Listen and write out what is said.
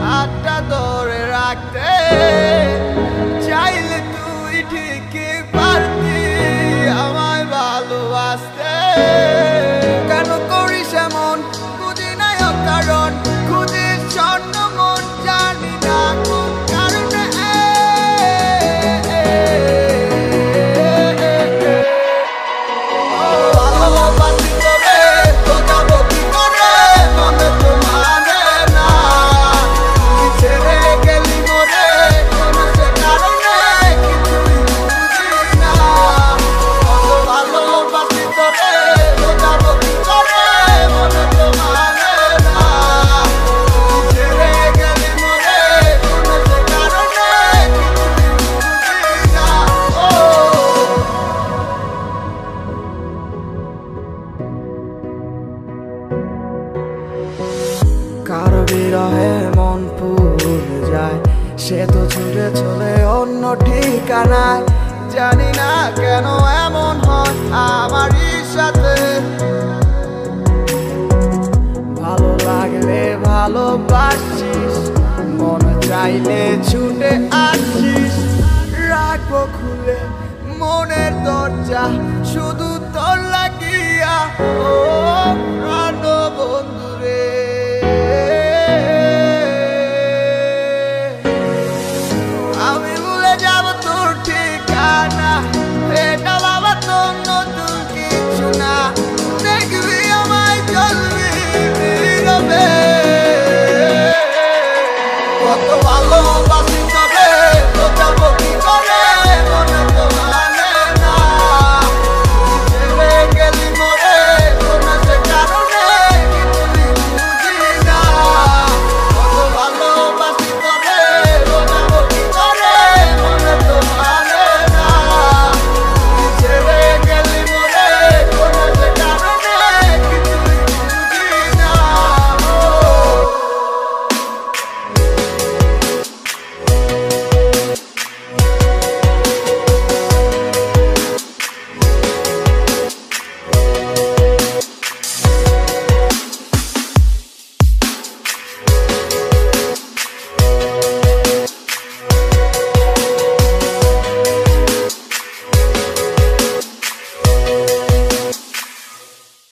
হাতটা ধরে রাখতে চাইলে তুই ঠিকই পারতি আমায় ভালোবাসতে। কেন করিস এমন বুঝি নাই কারণ, খুঁজিস স্বর্ণ মন জানি না কোন কারণে। ভালোবাসি তবে তো যাবো কি করে, মনে তো মানে না ছেড়ে গেলি মরে কোনো সে কারণে কিছুই বুঝিস না। ভালোবাসি তবে তো যাবো কি করে, মনে তো মানে না ছেড়ে গেলি মরে কোনো সে কারণে কিছুই বুঝিস না। কারো বিরহে মন পুড়ে যায়, সে তো ছুটে চলে অন্য ঠিকানায়। জানি না কেন এমন হয় আমারই সাথে, ভালো লাগলে ভালোবাসিস, মন চাইলে ছুটে আসিস। রাখবো খুলে মনের দরজা শুধু তোর লাগিয়া।